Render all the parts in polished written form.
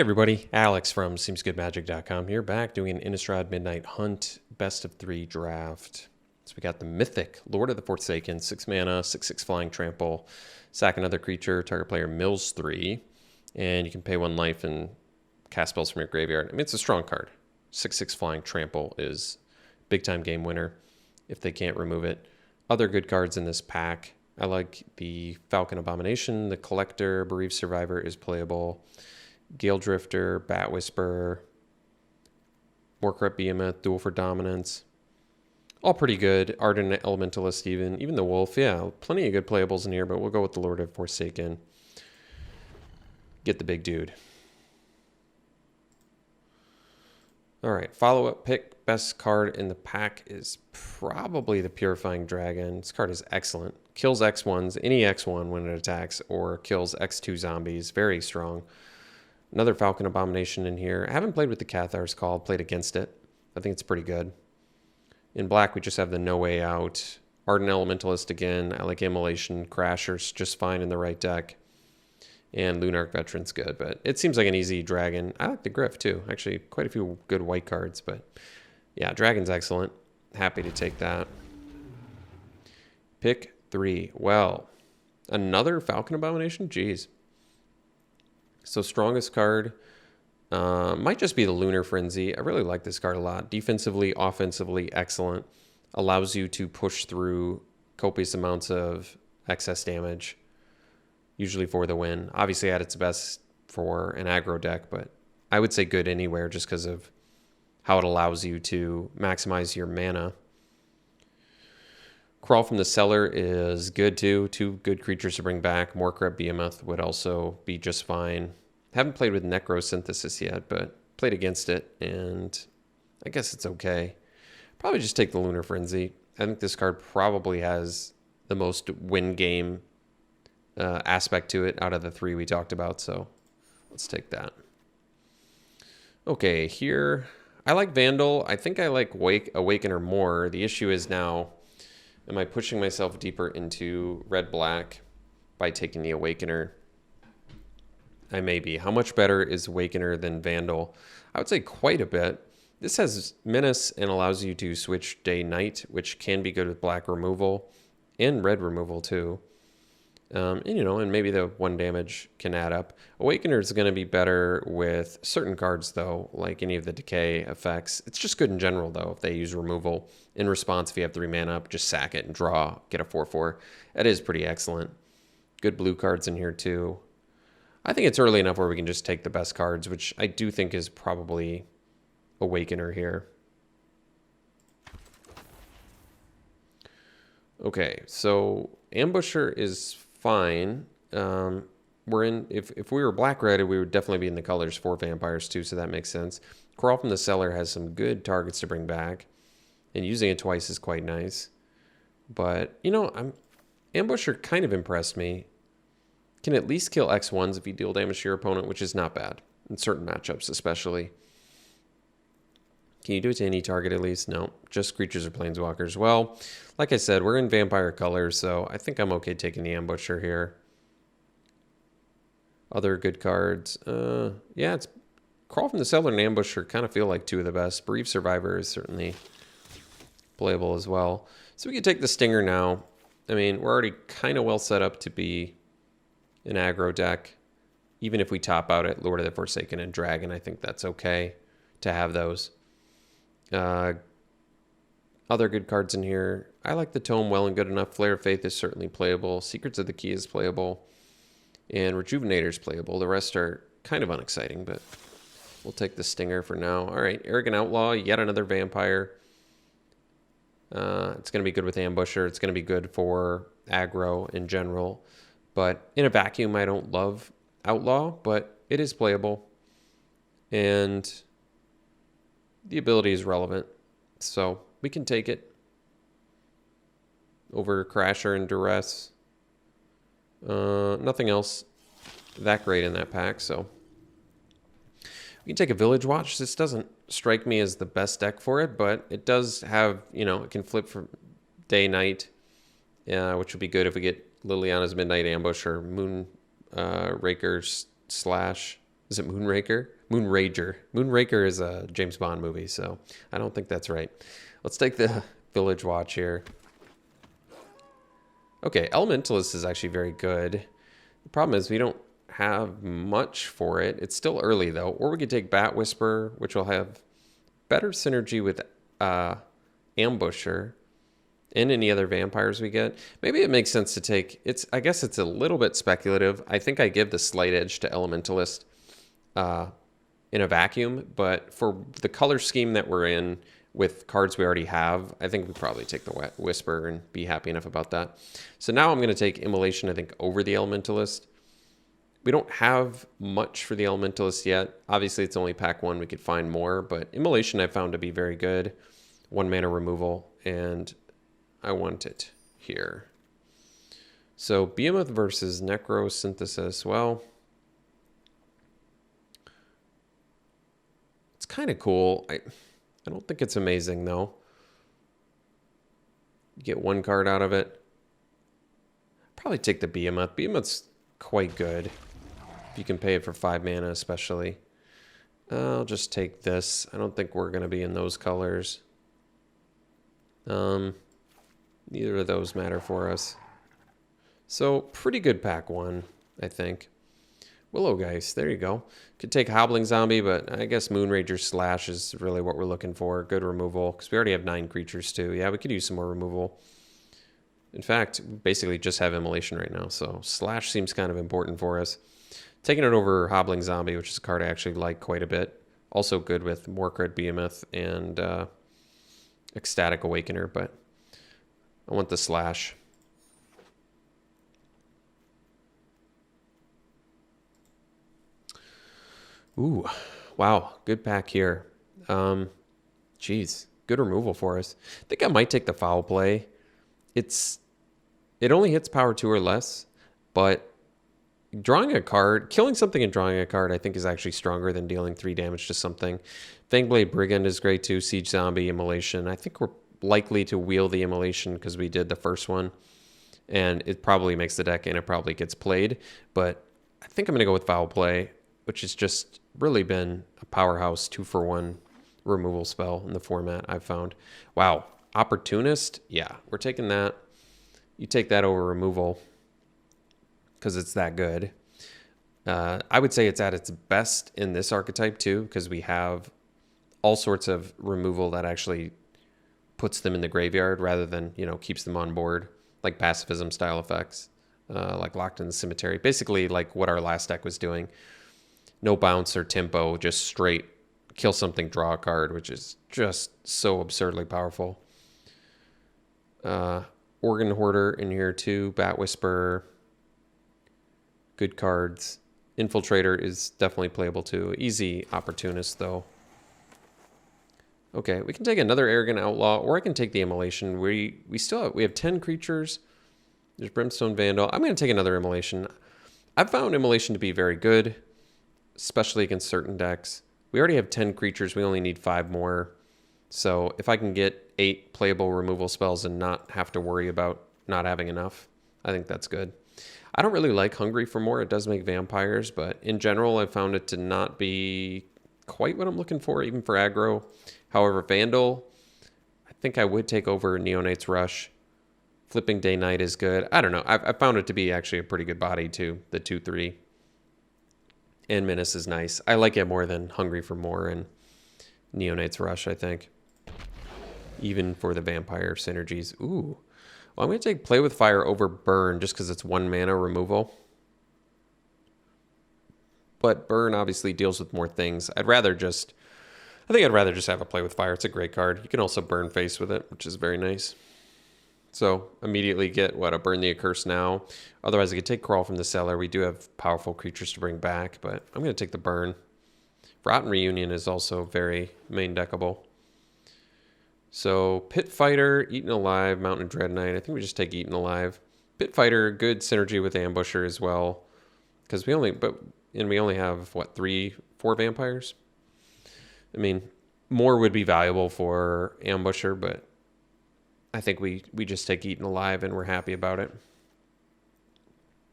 everybody, Alex from SeemsGoodMagic.com here, back doing an Innistrad Midnight Hunt best of 3 draft. So we got the Mythic Lord of the Forsaken, 6 mana, 6/6 flying trample, sack another creature, target player mills 3, and you can pay 1 life and cast spells from your graveyard. I mean, it's a strong card. 6/6 flying trample is big time game winner if they can't remove it. Other good cards in this pack, I like the Falcon Abomination, the Collector, Bereaved Survivor is playable. Gale Drifter, Bat Whisperer, Warcrest Behemoth, Duel for Dominance. All pretty good. Ardent Elementalist even the Wolf. Yeah, plenty of good playables in here, but we'll go with the Lord of Forsaken. Get the big dude. All right, follow-up pick. Best card in the pack is probably the Purifying Dragon. This card is excellent. Kills X1s, any X1 when it attacks, or kills X2 zombies. Very strong. Another Falcon Abomination in here. I haven't played with the Cathar's Call, played against it. I think it's pretty good. In black, we just have the No Way Out. Ardent Elementalist again. I like Immolation. Crasher's just fine in the right deck. And Lunarch Veteran's good, but it seems like an easy dragon. I like the Griff too. Actually, quite a few good white cards, but yeah, Dragon's excellent. Happy to take that. Pick 3. Well, another Falcon Abomination? Jeez. So strongest card might just be the Lunar Frenzy. I really like this card a lot. Defensively, offensively, excellent. Allows you to push through copious amounts of excess damage, usually for the win. Obviously at its best for an aggro deck, but I would say good anywhere just because of how it allows you to maximize your mana. Crawl from the Cellar is good too. 2 good creatures to bring back. Warcrest Behemoth would also be just fine. Haven't played with Necrosynthesis yet, but played against it, and I guess it's okay. Probably just take the Lunar Frenzy. I think this card probably has the most win game aspect to it out of the 3 we talked about, so let's take that. Okay, here, I like Vandal. I think I like Awakener more. The issue is now, am I pushing myself deeper into red-black by taking the Awakener? I may be. How much better is Awakener than Vandal? I would say quite a bit. This has Menace and allows you to switch day-night, which can be good with black removal and red removal too. And maybe the 1 damage can add up. Awakener is going to be better with certain cards, though, like any of the decay effects. It's just good in general, though, if they use removal. In response, if you have 3 mana up, just sack it and draw, get a 4/4. That is pretty excellent. Good blue cards in here, too. I think it's early enough where we can just take the best cards, which I do think is probably Awakener here. Okay, so Ambusher is fine. We're in, if we were black-red, we would definitely be in the colors for vampires too, so that makes sense. Crawl from the Cellar has some good targets to bring back, and using it twice is quite nice. But, Ambusher kind of impressed me. Can at least kill X1s if you deal damage to your opponent, which is not bad, in certain matchups especially. Can you do it to any target at least? No, just creatures or planeswalkers. Well, like I said, we're in vampire colors, so I think I'm okay taking the Ambusher here. Other good cards. Yeah, it's Crawl from the Cellar and Ambusher kind of feel like 2 of the best. Bereaved Survivor is certainly playable as well. So we can take the Stinger now. I mean, we're already kind of well set up to be an aggro deck. Even if we top out at Lord of the Forsaken and Dragon, I think that's okay to have those. Other good cards in here. I like the Tome well and good enough. Flare of Faith is certainly playable. Secrets of the Key is playable. And Rejuvenator is playable. The rest are kind of unexciting, but we'll take the Stinger for now. All right, Arrogant Outlaw, yet another vampire. It's going to be good with Ambusher. It's going to be good for aggro in general. But in a vacuum, I don't love Outlaw, but it is playable. And the ability is relevant, so we can take it over Crasher and Duress. Nothing else that great in that pack, so we can take a Village Watch. This doesn't strike me as the best deck for it, but it does have, it can flip from day-night, which would be good if we get Liliana's Midnight Ambush or Moon Raker's Slash Is it Moonraker? Moonrager. Moonraker is a James Bond movie, so I don't think that's right. Let's take the Village Watch here. Okay, Elementalist is actually very good. The problem is we don't have much for it. It's still early, though. Or we could take Bat Whisper, which will have better synergy with Ambusher and any other vampires we get. Maybe it makes sense to take... I guess it's a little bit speculative. I think I give the slight edge to Elementalist in a vacuum, but for the color scheme that we're in with cards we already have, I think we probably take the Whisper and be happy enough about that. So now I'm going to take Immolation, I think, over the Elementalist. We don't have much for the Elementalist yet. Obviously, it's only pack 1. We could find more, but Immolation I found to be very good. 1 mana removal, and I want it here. So Behemoth versus Necrosynthesis. Well, it's kind of cool. I don't think it's amazing, though. You get 1 card out of it. Probably take the Behemoth. Behemoth's quite good. If you can pay it for 5 mana, especially. I'll just take this. I don't think we're going to be in those colors. Neither of those matter for us. So, pretty good pack 1, I think. Willowgeist, there you go. Could take Hobbling Zombie, but I guess Moonrager Slash is really what we're looking for. Good removal, because we already have 9 creatures too. Yeah, we could use some more removal. In fact, basically just have Immolation right now, so Slash seems kind of important for us. Taking it over Hobbling Zombie, which is a card I actually like quite a bit. Also good with Morkred Behemoth and Ecstatic Awakener, but I want the Slash. Ooh, wow, good pack here. Geez, good removal for us. I think I might take the Foul Play. It only hits power 2 or less, but drawing a card, killing something and drawing a card, I think is actually stronger than dealing 3 damage to something. Fangblade Brigand is great too. Siege Zombie, Immolation. I think we're likely to wheel the Immolation because we did the first one, and it probably makes the deck and it probably gets played. But I think I'm going to go with Foul Play, which has just really been a powerhouse 2-for-1 removal spell in the format I've found. Wow. Opportunist? Yeah, we're taking that. You take that over removal because it's that good. I would say it's at its best in this archetype too, because we have all sorts of removal that actually puts them in the graveyard rather than, keeps them on board, like pacifism style effects, like Locked in the Cemetery. Basically like what our last deck was doing. No bounce or tempo, just straight kill something, draw a card, which is just so absurdly powerful. Organ Hoarder in here too, Bat Whisperer, good cards. Infiltrator is definitely playable too. Easy Opportunist though. Okay, we can take another Arrogant Outlaw, or I can take the Immolation. We have 10 creatures. There's Brimstone Vandal. I'm going to take another Immolation. I've found Immolation to be very good, especially against certain decks. We already have 10 creatures. We only need 5 more. So if I can get 8 playable removal spells and not have to worry about not having enough, I think that's good. I don't really like Hungry for More. It does make vampires, but in general, I found it to not be quite what I'm looking for, even for aggro. However, Vandal, I think I would take over Neonate's Rush. Flipping Day Night is good. I don't know. I found it to be actually a pretty good body too, the 2/3. And Menace is nice. I like it more than Hungry for More and Neonate's Rush, I think. Even for the vampire synergies. Ooh. Well, I'm going to take Play with Fire over Burn just because it's 1 mana removal. But Burn obviously deals with more things. I think I'd rather just have a Play with Fire. It's a great card. You can also burn face with it, which is very nice. So immediately get a Burn the Accurse now. Otherwise, I could take Crawl from the Cellar. We do have powerful creatures to bring back, but I'm going to take the Burn. Rotten Reunion is also very main deckable. So Pit Fighter, Eaten Alive, Mountain Dread Knight. I think we just take Eaten Alive. Pit Fighter, good synergy with Ambusher as well, because we only have 4 vampires. I mean, more would be valuable for Ambusher, but I think we just take Eaten Alive and we're happy about it.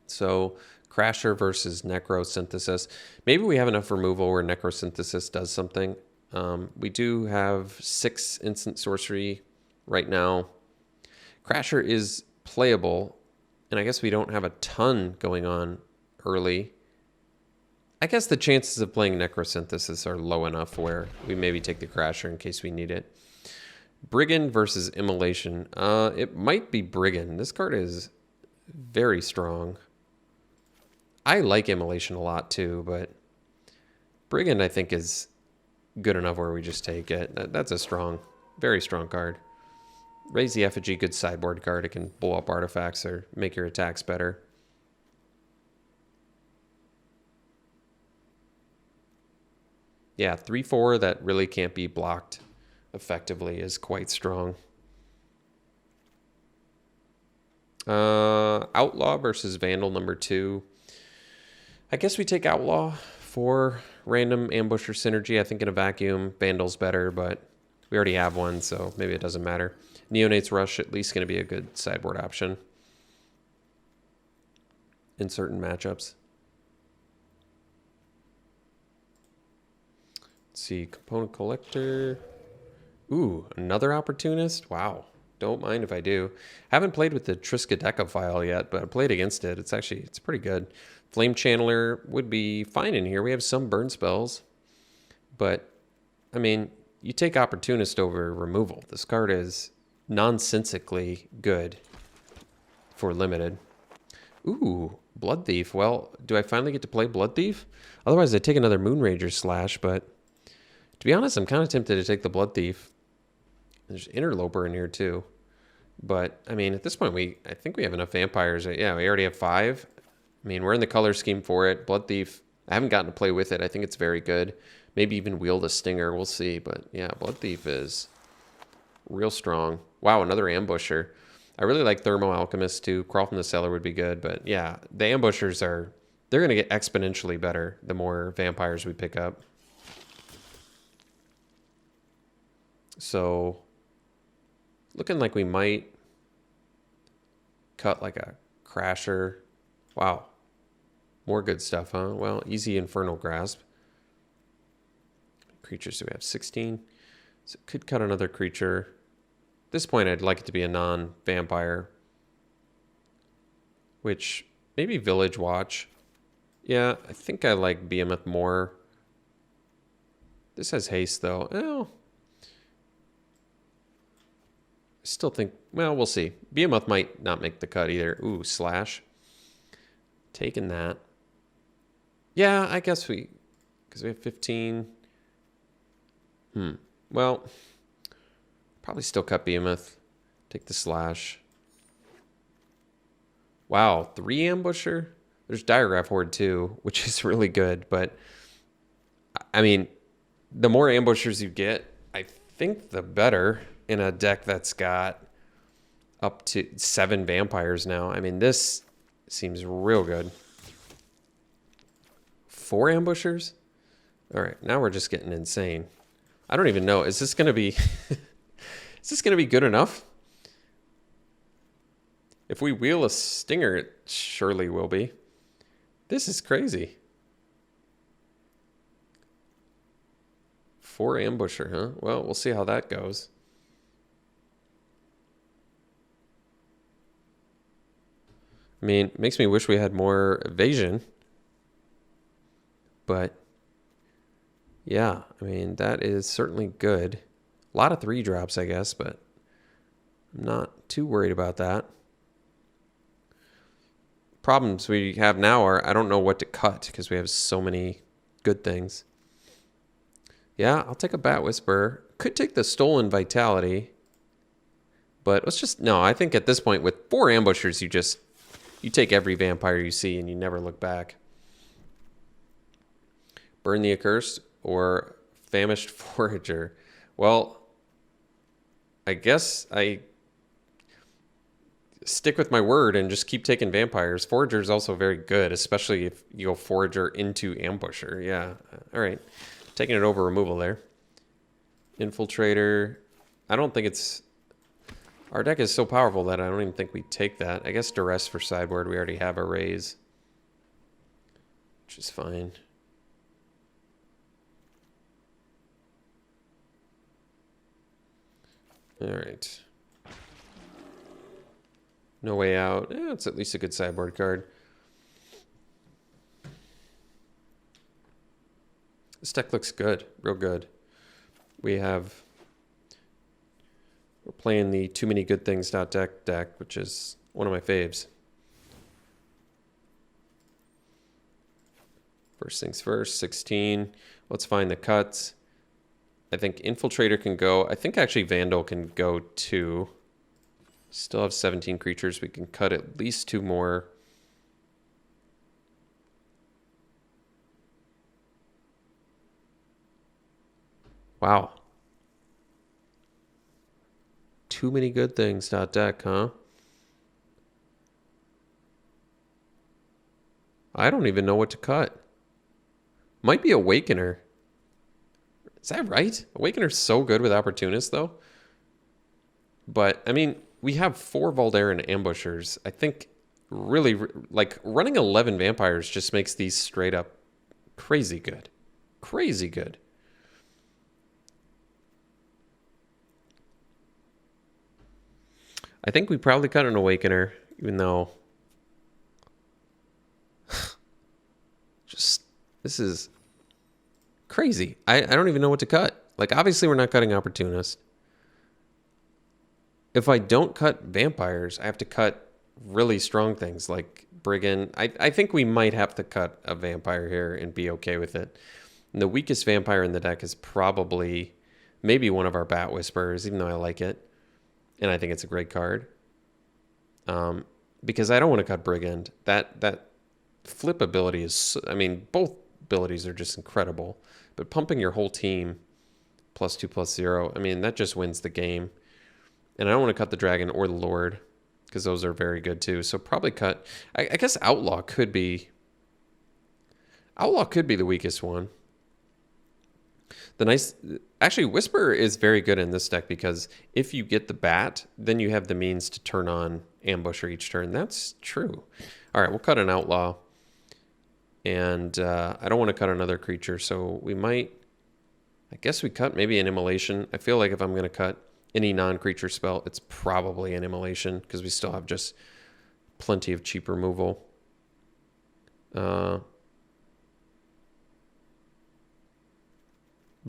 So Crasher versus Necrosynthesis. Maybe we have enough removal where Necrosynthesis does something. We do have 6 instant sorcery right now. Crasher is playable, and I guess we don't have a ton going on early. I guess the chances of playing Necrosynthesis are low enough where we maybe take the Crasher in case we need it. Brigand versus Immolation. It might be Brigand. This card is very strong. I like Immolation a lot too, but Brigand I think is good enough where we just take it. That's a strong, very strong card. Raise the Effigy, good sideboard card. It can blow up artifacts or make your attacks better. Yeah, 3/4 that really can't be blocked effectively is quite strong. Outlaw versus Vandal number 2. I guess we take Outlaw for random ambusher synergy. I think in a vacuum, Vandal's better, but we already have one, so maybe it doesn't matter. Neonate's Rush at least going to be a good sideboard option in certain matchups. Let's see, Component Collector. Ooh, another Opportunist? Wow. Don't mind if I do. Haven't played with the Triskaideka file yet, but I played against it. It's pretty good. Flame Channeler would be fine in here. We have some burn spells. But, I mean, you take Opportunist over removal. This card is nonsensically good for limited. Ooh, Blood Thief. Well, do I finally get to play Blood Thief? Otherwise, I'd take another Moonrager Slash, but to be honest, I'm kind of tempted to take the Blood Thief. There's Interloper in here too. But, I mean, at this point, I think we have enough vampires. Yeah, we already have 5. I mean, we're in the color scheme for it. Blood Thief, I haven't gotten to play with it. I think it's very good. Maybe even wield a Stinger. We'll see. But, yeah, Blood Thief is real strong. Wow, another Ambusher. I really like Thermo Alchemist too. Crawl from the Cellar would be good. But, yeah, the Ambushers they're going to get exponentially better the more vampires we pick up. So, looking like we might cut like a Crasher. Wow. More good stuff, huh? Well, easy Infernal Grasp. Creatures do we have? 16. So could cut another creature. At this point, I'd like it to be a non-vampire. Which, maybe Village Watch. Yeah, I think I like Behemoth more. This has haste, though. Well, still think, well, we'll see. Behemoth might not make the cut either. Ooh, Slash. Taking that. Yeah, I guess because we have 15. Well, probably still cut Behemoth. Take the Slash. Wow, 3 Ambusher? There's Diagraph Horde too, which is really good, but I mean, the more Ambushers you get, I think the better in a deck that's got up to 7 vampires now. I mean, this seems real good. 4 Ambushers? All right, now we're just getting insane. I don't even know. Is this going to be is this going to be good enough? If we wheel a Stinger, it surely will be. This is crazy. 4 Ambusher, huh? Well, we'll see how that goes. I mean, it makes me wish we had more evasion. But, yeah, I mean, that is certainly good. A lot of 3 drops, I guess, but I'm not too worried about that. Problems we have now are I don't know what to cut because we have so many good things. Yeah, I'll take a Bat Whisperer. Could take the Stolen Vitality. But let's just, no, I think at this point with 4 Ambushers, you take every vampire you see and you never look back. Burn the Accursed or Famished Forager. Well, I guess I stick with my word and just keep taking vampires. Forager is also very good, especially if you go Forager into Ambusher. Yeah, all right. Taking it over removal there. Infiltrator. I don't think it's... Our deck is so powerful that I don't even think we take that. I guess Duress for sideboard. We already have a raise. which is fine. All right. No Way Out. Yeah, it's at least a good sideboard card. This deck looks good, real good. We're playing the Too Many Good Things deck, which is one of my faves. First things first, 16. Let's find the cuts. I think Infiltrator can go. I think actually Vandal can go too. Still have 17 creatures. We can cut at least 2 more. Wow. Too Many Good Things deck, huh? I don't even know what to cut. Might be Awakener. Is that right? Awakener's so good with Opportunists, though. But, I mean, we have 4 Valdaran Ambushers. I think really, like, running 11 Vampires just makes these straight up crazy good. Crazy good. I think we probably cut an Awakener, even though... Just, this is crazy. I don't even know what to cut. Like, obviously we're not cutting Opportunist. If I don't cut Vampires, I have to cut really strong things like Brigand. I think we might have to cut a Vampire here and be okay with it. And the weakest Vampire in the deck is probably maybe one of our Bat Whisperers, even though I like it. And I think it's a great card. Because I don't want to cut Brigand. That flip ability is, I mean, both abilities are just incredible. But pumping your whole team +2/+0, I mean, that just wins the game. And I don't want to cut the Dragon or the Lord because those are very good too. So probably cut, I guess Outlaw could be the weakest one. Actually, Whisper is very good in this deck because if you get the Bat, then you have the means to turn on Ambusher each turn. That's true. All right, we'll cut an Outlaw. And I don't want to cut another creature, so we might... I guess we cut maybe an Immolation. I feel like if I'm going to cut any non-creature spell, it's probably an Immolation because we still have just plenty of cheap removal. Don't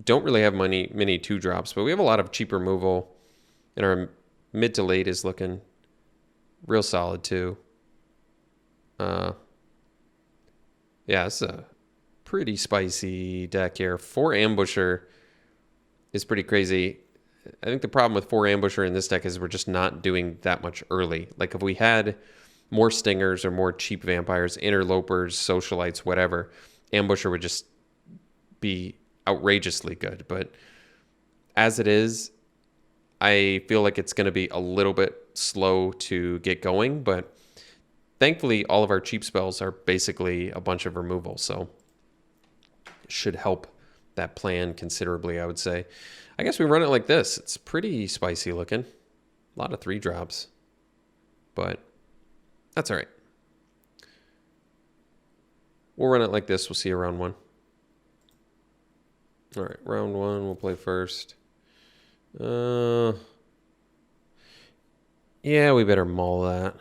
really have many 2-drops, but we have a lot of cheap removal. And our mid to late is looking real solid too. Yeah, it's a pretty spicy deck here. 4 Ambusher is pretty crazy. I think the problem with 4 Ambusher in this deck is we're just not doing that much early. Like if we had more Stingers or more cheap Vampires, Interlopers, Socialites, whatever, Ambusher would just be outrageously good. But as it is, I feel like it's going to be a little bit slow to get going. But thankfully, all of our cheap spells are basically a bunch of removal. So it should help that plan considerably, I would say. I guess we run it like this. It's pretty spicy looking. A lot of 3-drops. But that's all right. We'll run it like this. We'll see you round 1. All right, round 1. We'll play first. Yeah, we better maul that.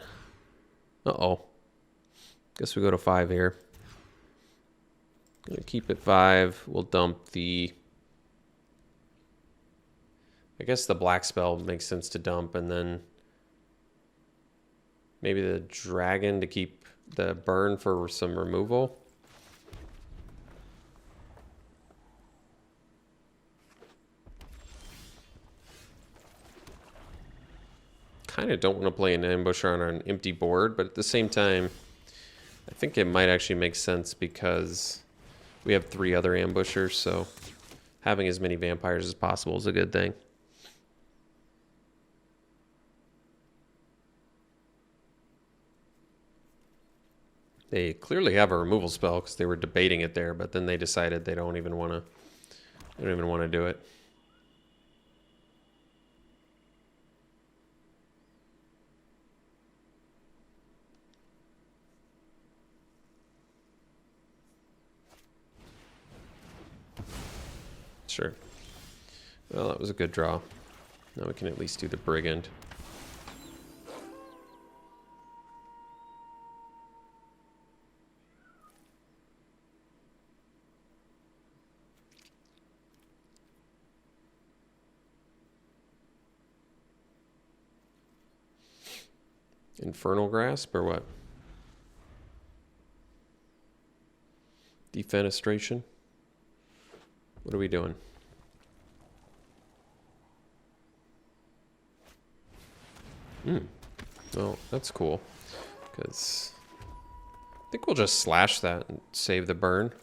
Uh-oh. Guess we go to 5 here. Gonna keep it 5. We'll dump the... I guess the black spell makes sense to dump, and then maybe the dragon to keep the burn for some removal. Kind of don't want to play an ambusher on an empty board, but at the same time, I think it might actually make sense because we have 3 other ambushers, so having as many vampires as possible is a good thing. They clearly have a removal spell because they were debating it there, but then they decided they don't even want to do it. Sure. Well, that was a good draw. Now we can at least do the Brigand. Infernal Grasp or what? Defenestration? What are we doing? Well, that's cool. Because I think we'll just slash that and save the burn.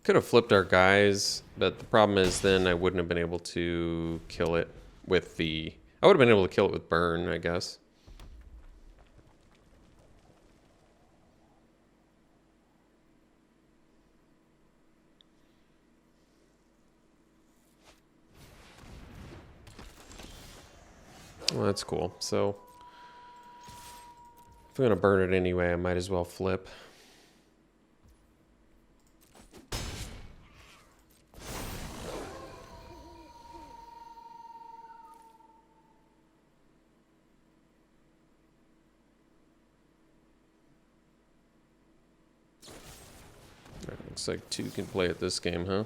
Could have flipped our guys, but the problem is then I wouldn't have been able to kill it with the... I would have been able to kill it with burn, I guess. Well, that's cool. So if I'm going to burn it anyway, I might as well flip. Looks like 2 can play at this game, huh?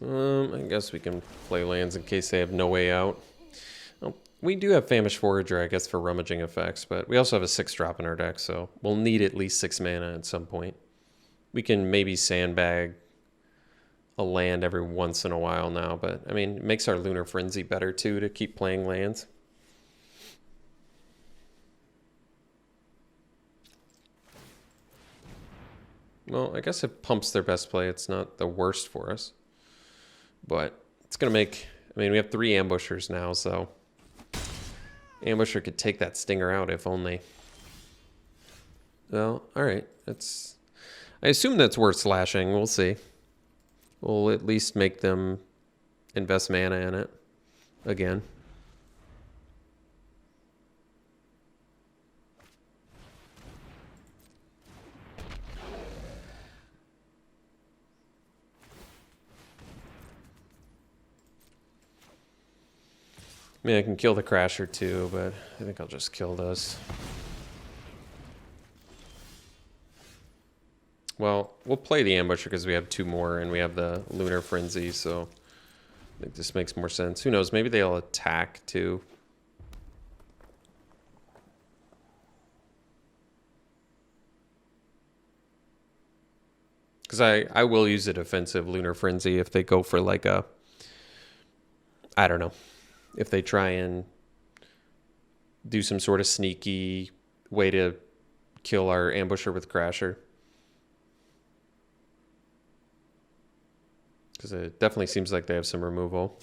I guess we can play lands in case they have no way out. Well, we do have Famished Forager, I guess, for rummaging effects, but we also have a 6-drop in our deck, so we'll need at least 6 mana at some point. We can maybe sandbag a land every once in a while now, but, I mean, it makes our Lunar Frenzy better, too, to keep playing lands. Well, I guess it pumps their best play. It's not the worst for us. But it's going to make... I mean, we have 3 ambushers now, so... Ambusher could take that stinger out, if only. Well, alright. That's... I assume that's worth slashing. We'll see. We'll at least make them invest mana in it. Again. I mean, I can kill the Crasher too, but I think I'll just kill this. Well, we'll play the Ambusher because we have 2 more and we have the Lunar Frenzy, so I think this makes more sense. Who knows, maybe they'll attack too. Because I will use a defensive Lunar Frenzy if they go for like a... I don't know. If they try and do some sort of sneaky way to kill our Ambusher with Crasher. Because it definitely seems like they have some removal.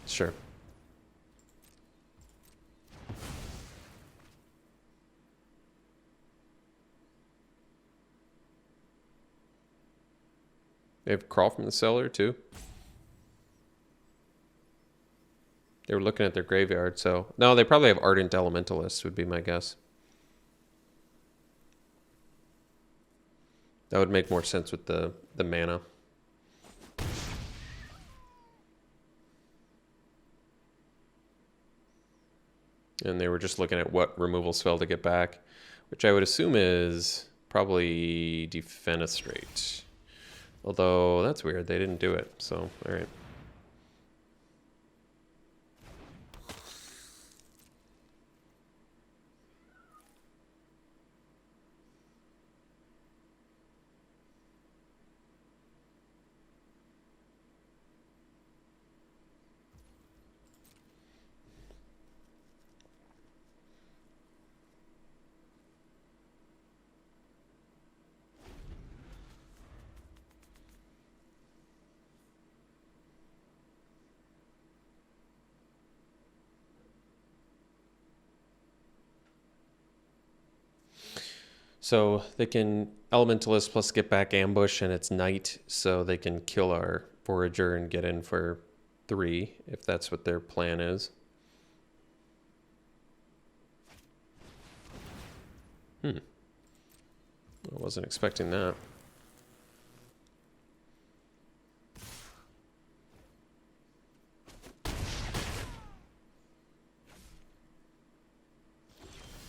Sure. They have Crawl from the Cellar too. They were looking at their graveyard, so... No, they probably have Ardent Elementalist, would be my guess. That would make more sense with the mana. And they were just looking at what removal spell to get back, which I would assume is probably Defenestrate. Although, that's weird, they didn't do it, so, alright. So they can Elementalist plus get back ambush, and it's night, so they can kill our Forager and get in for 3, if that's what their plan is. I wasn't expecting that.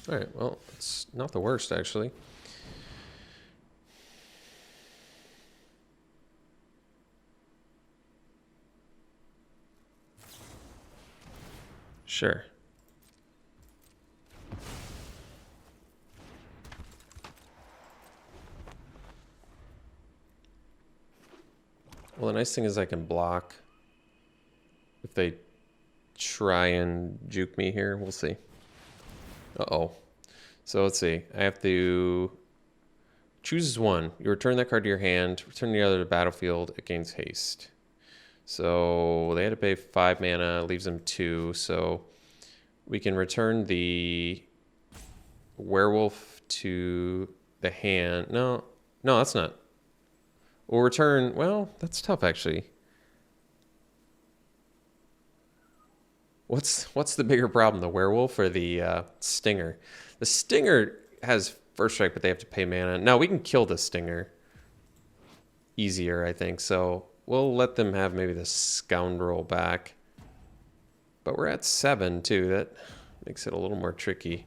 All right, well, it's not the worst, actually. Sure. Well, the nice thing is I can block if they try and juke me here. We'll see. Uh-oh. So let's see. I have to choose one. You return that card to your hand. Return the other to the battlefield. It gains haste. So they had to pay 5 mana. Leaves them 2. So we can return the werewolf to the hand. No, that's not. We'll return... Well, that's tough, actually. What's the bigger problem, the werewolf or the stinger? The stinger has first strike, but they have to pay mana. Now, we can kill the stinger easier, I think. So we'll let them have maybe the scoundrel back. But we're at 7, too. That makes it a little more tricky.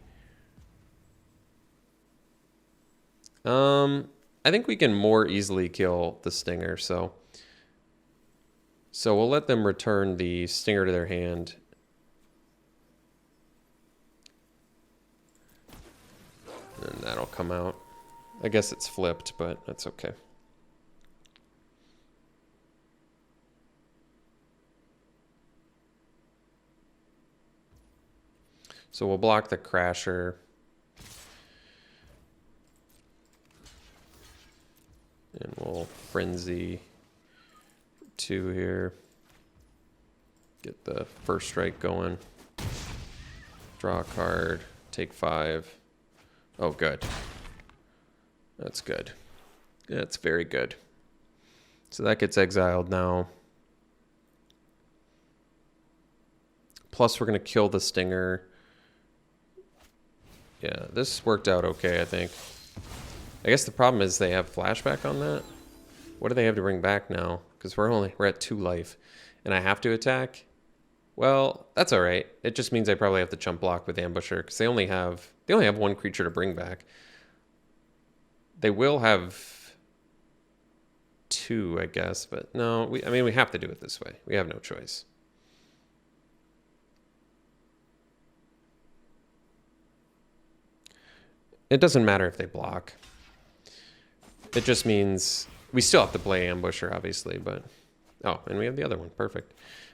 I think we can more easily kill the stinger, so we'll let them return the stinger to their hand. And that'll come out. I guess it's flipped, but that's okay. So we'll block the Crasher. And we'll Frenzy 2 here. Get the first strike going. Draw a card. Take 5. Oh, good. That's good. That's very good. So that gets exiled now. Plus, we're going to kill the stinger. Yeah, this worked out okay, I think. I guess the problem is they have flashback on that. What do they have to bring back now? Because we're at 2 life. And I have to attack? Well, that's all right. It just means I probably have to chump block with Ambusher because they only have 1 creature to bring back. They will have 2, I guess, but no, we have to do it this way. We have no choice. It doesn't matter if they block. It just means we still have to play Ambusher, obviously, but... Oh, and we have the other one. Perfect.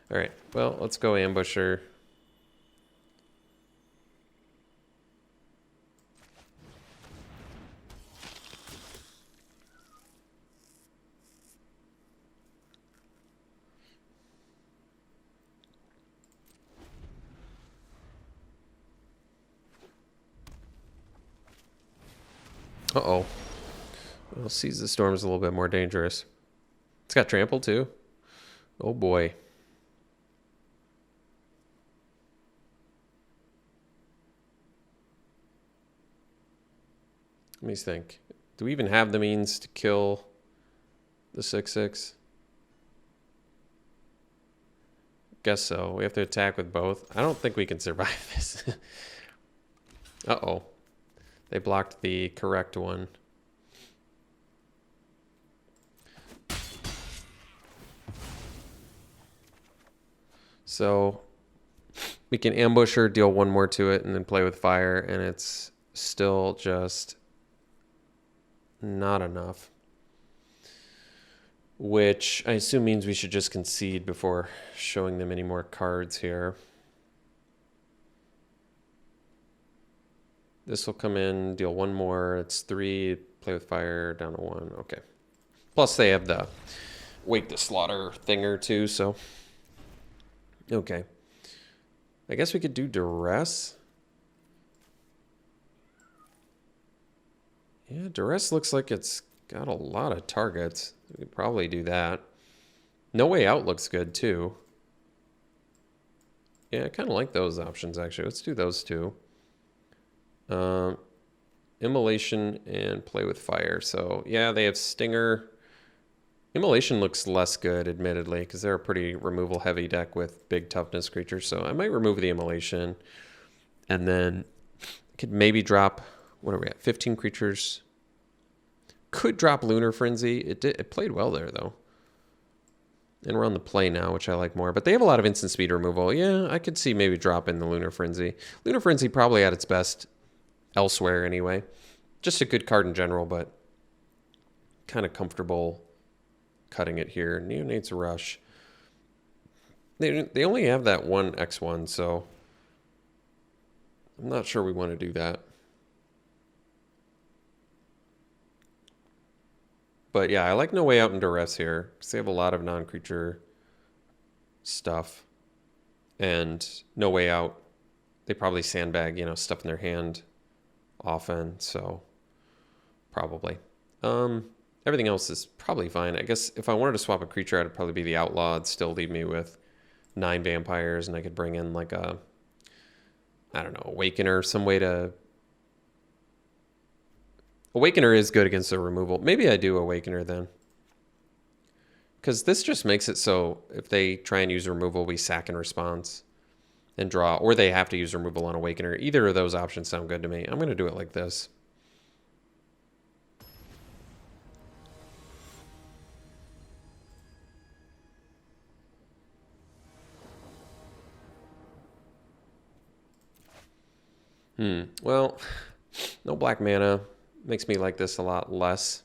All right, well, let's go Ambusher. Uh-oh. Well, Seize the Storm is a little bit more dangerous. It's got Trample, too. Oh, boy. Let me think. Do we even have the means to kill the 6/6? Guess so. We have to attack with both. I don't think we can survive this. Uh-oh. They blocked the correct one. So we can ambush her, deal 1 more to it, and then play with fire, and it's still just not enough. Which I assume means we should just concede before showing them any more cards here. This will come in, deal 1 more. It's 3, play with fire, down to 1. Okay. Plus they have the Wake the Slaughter thinger too, so... Okay. I guess we could do Duress. Yeah, Duress looks like it's got a lot of targets. We could probably do that. No Way Out looks good too. Yeah, I kind of like those options actually. Let's do those two. Immolation and Play with Fire. So yeah, they have Stinger. Immolation looks less good, admittedly, because they're a pretty removal heavy deck with big toughness creatures. So I might remove the Immolation. And then could maybe drop, what are we at? 15 creatures. Could drop Lunar Frenzy. It played well there, though. And we're on the play now, which I like more. But they have a lot of instant speed removal. Yeah, I could see maybe dropping the Lunar Frenzy. Lunar Frenzy probably at its best elsewhere anyway. Just a good card in general, but kind of comfortable cutting it here. Neonate's Rush. They only have that one X1, so I'm not sure we want to do that. But yeah, I like No Way Out and Duress here because they have a lot of non-creature stuff. And No Way Out, they probably sandbag, stuff in their hand often, so probably. Everything else is probably fine. I guess if I wanted to swap a creature, it'd probably be the Outlaw. It'd still leave me with 9 vampires, and I could bring in like a, I don't know, Awakener, some way to... Awakener is good against the removal. Maybe I do Awakener then. Because this just makes it so if they try and use removal, we sack in response and draw. Or they have to use removal on Awakener. Either of those options sound good to me. I'm going to do it like this. Well, no black mana. Makes me like this a lot less.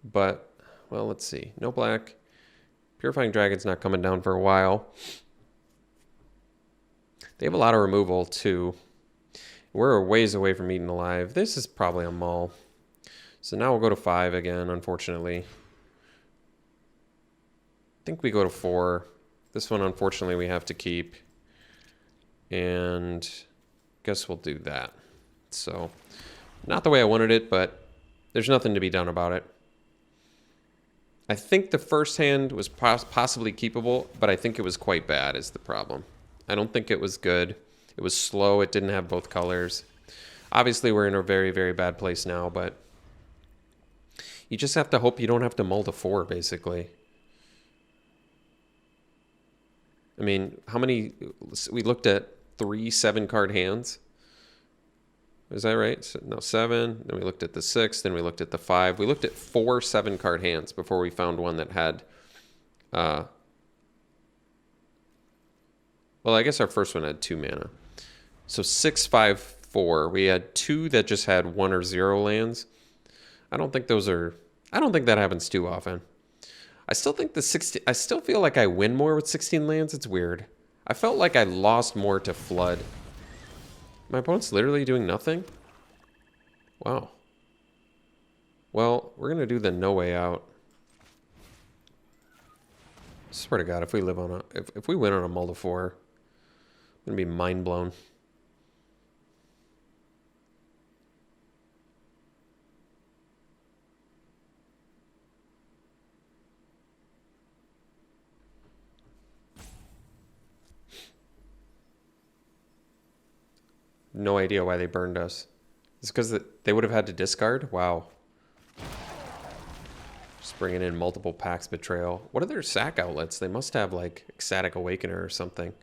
But, well, let's see. No black. Purifying Dragon's not coming down for a while. They have a lot of removal, too. We're a ways away from Eaten Alive. This is probably a Maul. So now we'll go to 5 again, unfortunately. I think we go to 4. This one, unfortunately, we have to keep. And guess we'll do that. So, not the way I wanted it, but there's nothing to be done about it. I think the first hand was possibly keepable, but I think it was quite bad is the problem. I don't think it was good. It was slow. It didn't have both colors. Obviously, we're in a very, very bad place now, but you just have to hope you don't have to mull to 4, basically. I mean, how many... We looked at 3 7-card hands. Is that right? So, no, 7. Then we looked at the 6. Then we looked at the 5. We looked at 4 7-card hands before we found one that had... well, I guess our first one had 2 mana. So 6, 5, 4. We had 2 that just had 1 or 0 lands. I don't think those are... I don't think that happens too often. I still think the 16... I still feel like I win more with 16 lands. It's weird. I felt like I lost more to Flood. My opponent's literally doing nothing? Wow. Well, we're going to do the No Way Out. I swear to God, if we live on a... If we win on a mull to 4, I'm going to be mind blown. No idea why they burned us. It's because they would have had to discard? Wow. Just bringing in multiple packs Betrayal. What are their sack outlets? They must have, like, Ecstatic Awakener or something.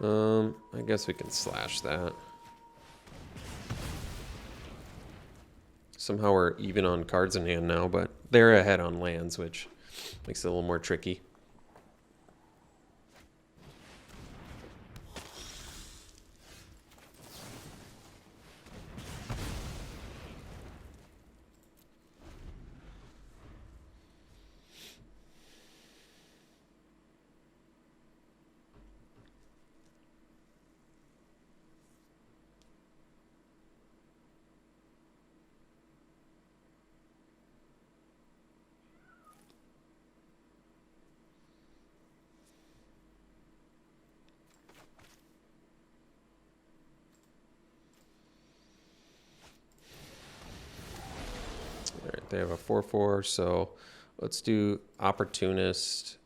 I guess we can slash that. Somehow we're even on cards in hand now, but they're ahead on lands, which makes it a little more tricky. They have a 4/4, so let's do Opportunist.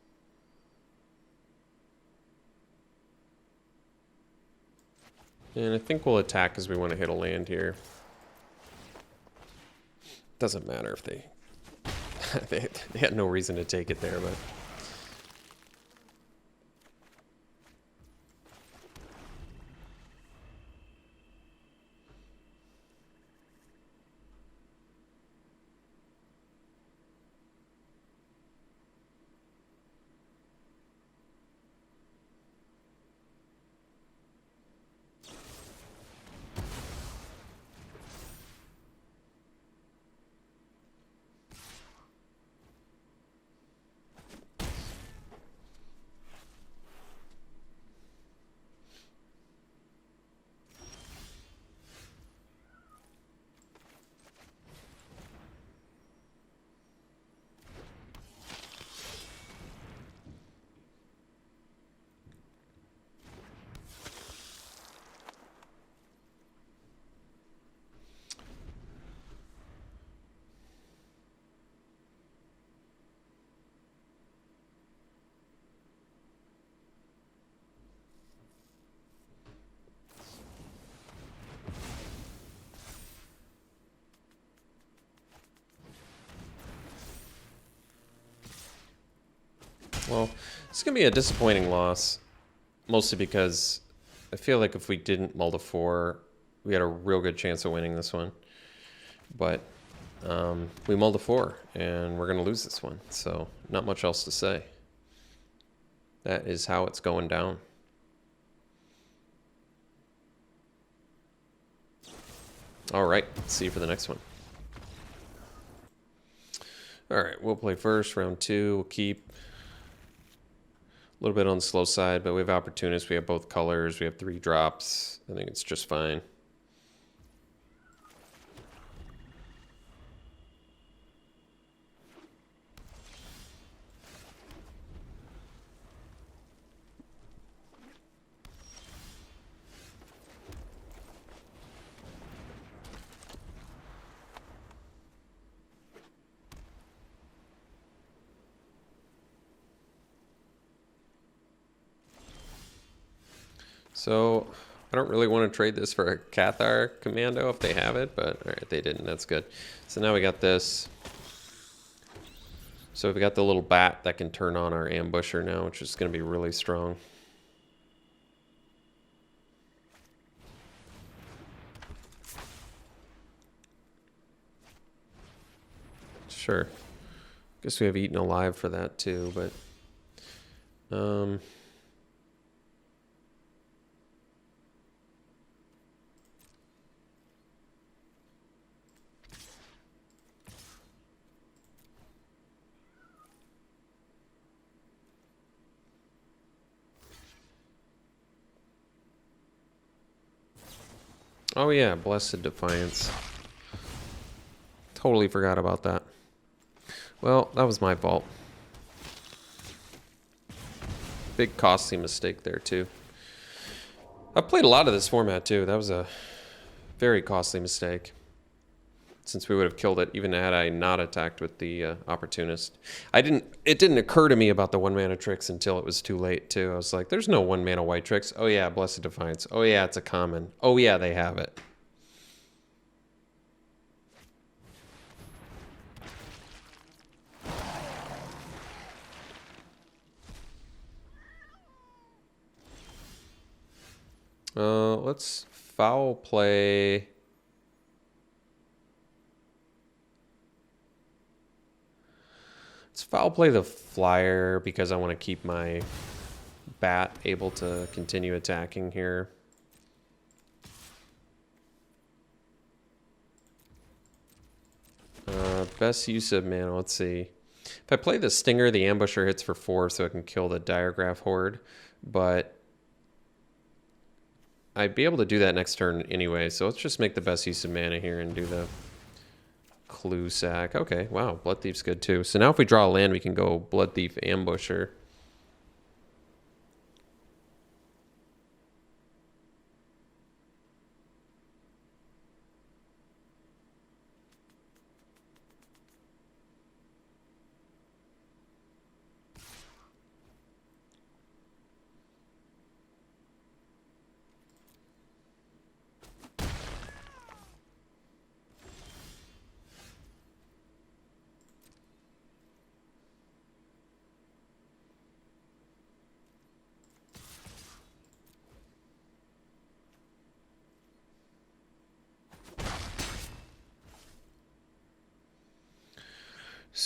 And I think we'll attack because we want to hit a land here. Doesn't matter if they they had no reason to take it there, but well, it's going to be a disappointing loss, mostly because I feel like if we didn't mull to 4, we had a real good chance of winning this one. But we mulled to 4, and we're going to lose this one. So not much else to say. That is how it's going down. All right, see you for the next one. All right, we'll play first, round 2. We'll keep a little bit on the slow side, but we have Opportunists. We have both colors. We have 3 drops. I think it's just fine. So I don't really want to trade this for a Cathar Commando if they have it, but all right, they didn't. That's good. So now we got this. So we've got the little bat that can turn on our ambusher now, which is going to be really strong. Sure. Guess we have Eaten Alive for that too, but oh yeah, Blessed Defiance. Totally forgot about that. Well, that was my fault. Big costly mistake there too. I've played a lot of this format too. That was a very costly mistake, since we would have killed it even had I not attacked with the Opportunist. It didn't occur to me about the 1-mana tricks until it was too late too. I was like, there's no 1-mana white tricks. Oh yeah, Blessed Defiance. Oh yeah, it's a common. Oh yeah, they have it. Let's foul play. Let's foul play the flyer because I want to keep my bat able to continue attacking here. Best use of mana, let's see. If I play the Stinger, the Ambusher hits for 4 so I can kill the Diregraph Horde, but I'd be able to do that next turn anyway, so let's just make the best use of mana here and do the Clue Sack. Okay, wow, Blood Thief's good too. So now if we draw a land, we can go Blood Thief Ambusher.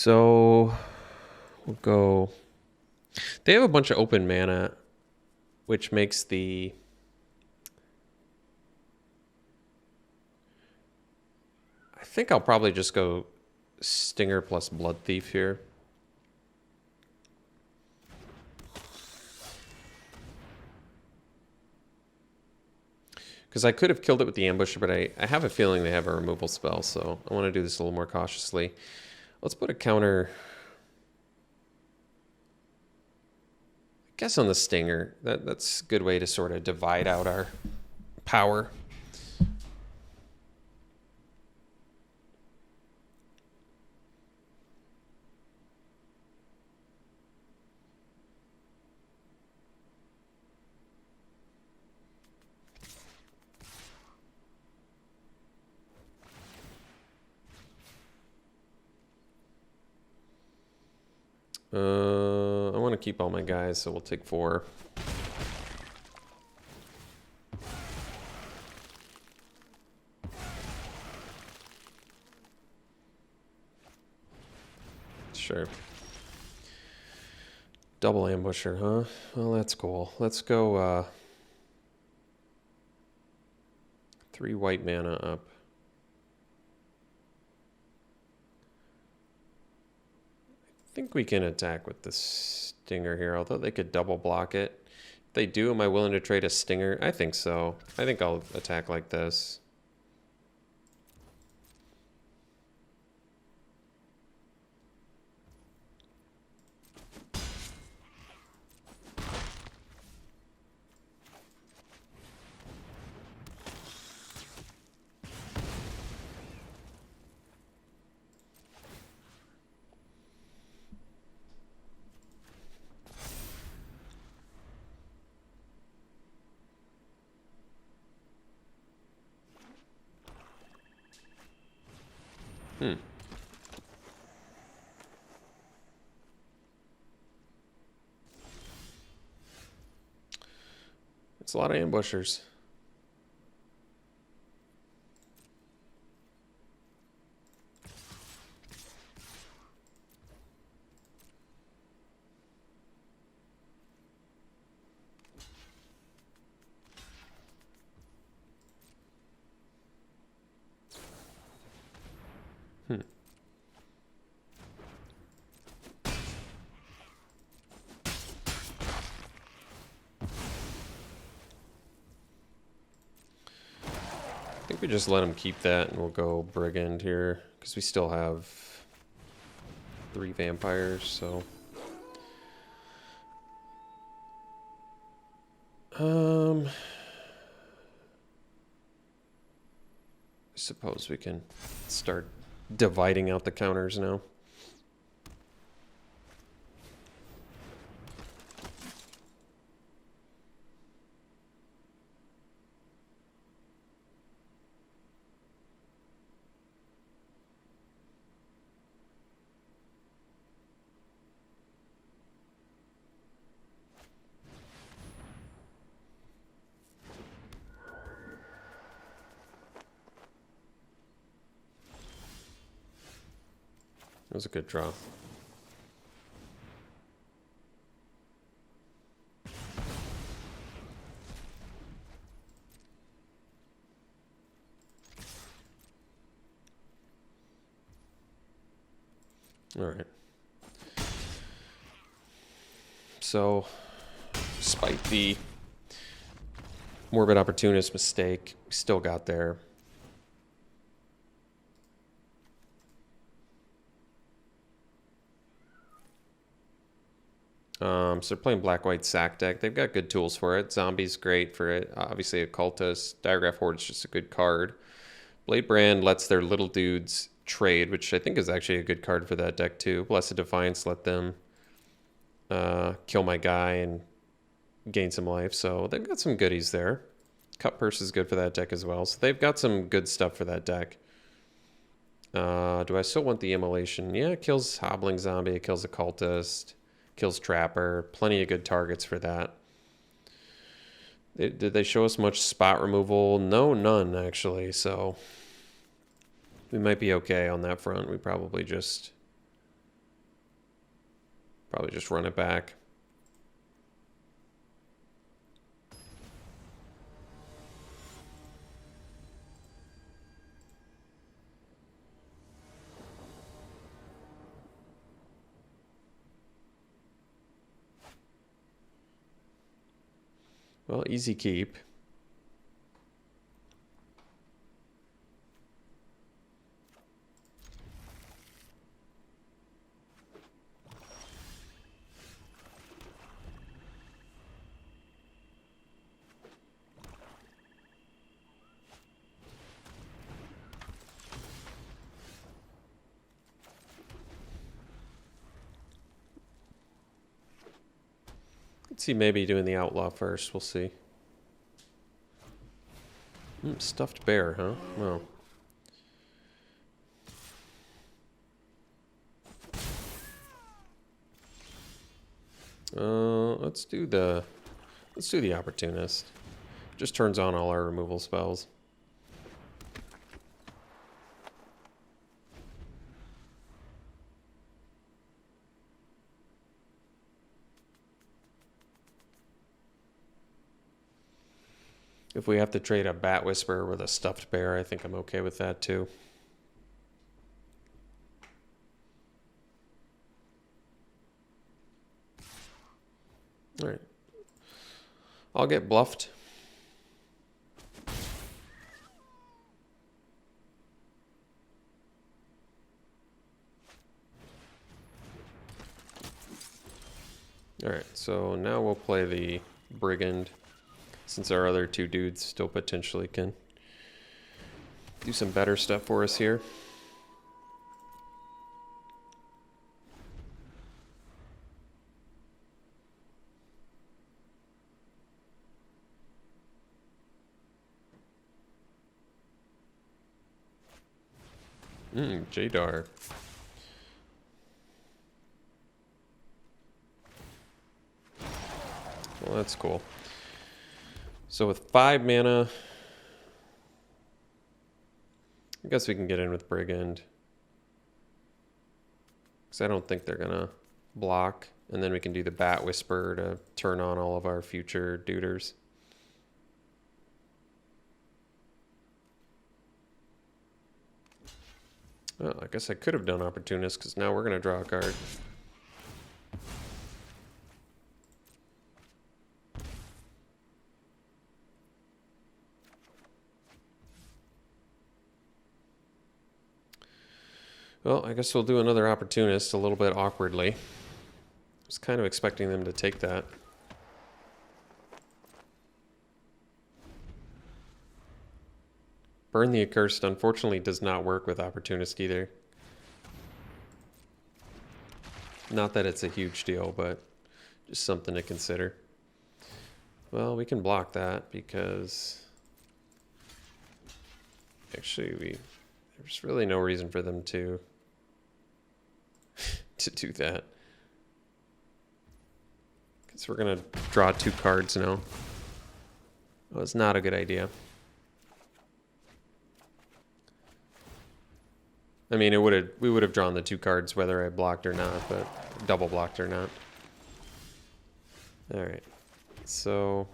So we'll go. They have a bunch of open mana, which makes the I think I'll probably just go Stinger plus Blood Thief here. Because I could have killed it with the Ambusher, but I have a feeling they have a removal spell, so I want to do this a little more cautiously. Let's put a counter, I guess, on the Stinger. That's a good way to sort of divide out our power. I want to keep all my guys, so we'll take 4. Sure. Double Ambusher, huh? Well, that's cool. Let's go 3 white mana up. I think we can attack with the Stinger here, although they could double block it. If they do, am I willing to trade a Stinger? I think so. I think I'll attack like this. It's a lot of ambushers. I think we just let him keep that and we'll go Brigand here because we still have 3 vampires, so. I suppose we can start dividing out the counters now. That was a good draw. All right. So, despite the Morbid Opportunist mistake, we still got there. So they're playing black-white sack deck. They've got good tools for it. Zombie's great for it. Obviously, Occultist. Diagraph Horde's just a good card. Blade Brand lets their little dudes trade, which I think is actually a good card for that deck too. Blessed Defiance let them kill my guy and gain some life. So they've got some goodies there. Cut Purse is good for that deck as well. So they've got some good stuff for that deck. Do I still want the Immolation? Yeah, it kills Hobbling Zombie. It kills Occultist. Kills Trapper. Plenty of good targets for that. Did they show us much spot removal? No, none actually. So we might be okay on that front. We probably just Probably just run it back. Well, easy keep. Let's see, maybe doing the outlaw first. We'll see. Stuffed bear, huh? Well. Let's do the opportunist. Just turns on all our removal spells. If we have to trade a Bat Whisperer with a Stuffed Bear, I think I'm okay with that too. All right. I'll get bluffed. All right, so now we'll play the Brigand, since our other two dudes still potentially can do some better stuff for us here. Jadar. Well, that's cool. So with 5 mana, I guess we can get in with Brigand. Because I don't think they're going to block. And then we can do the Bat Whisper to turn on all of our future duders. Well, I guess I could have done Opportunist, because now we're going to draw a card. Well, I guess we'll do another Opportunist a little bit awkwardly. I was kind of expecting them to take that. Burn the Accursed, unfortunately, does not work with Opportunist either. Not that it's a huge deal, but just something to consider. Well, we can block that because actually there's really no reason for them to do that. Because we're going to draw 2 cards now. Well, it's not a good idea. I mean, we would have drawn the 2 cards whether I blocked or not, but double blocked or not. All right. So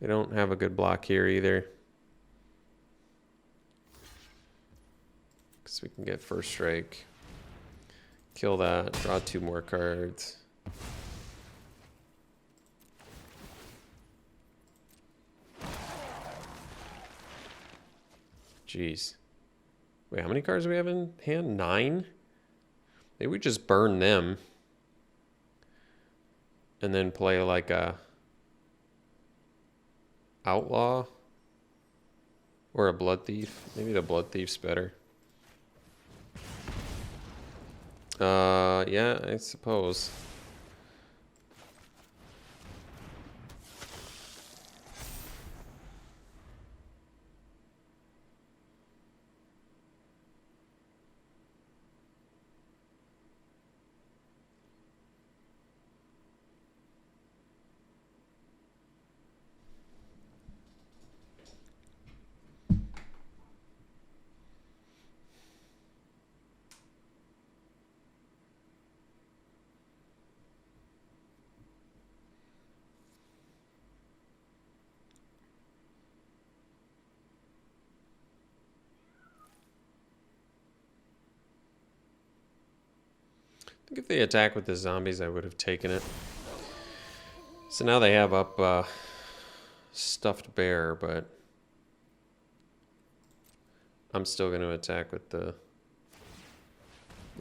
we don't have a good block here either. Because we can get first strike. Kill that, draw 2 more cards. Jeez. Wait, how many cards do we have in hand? 9? Maybe we just burn them. And then play like a outlaw. Or a blood thief. Maybe the blood thief's better. Yeah, I suppose. think if they attack with the zombies, I would have taken it. So now they have up Stuffed Bear, but I'm still going to attack with the...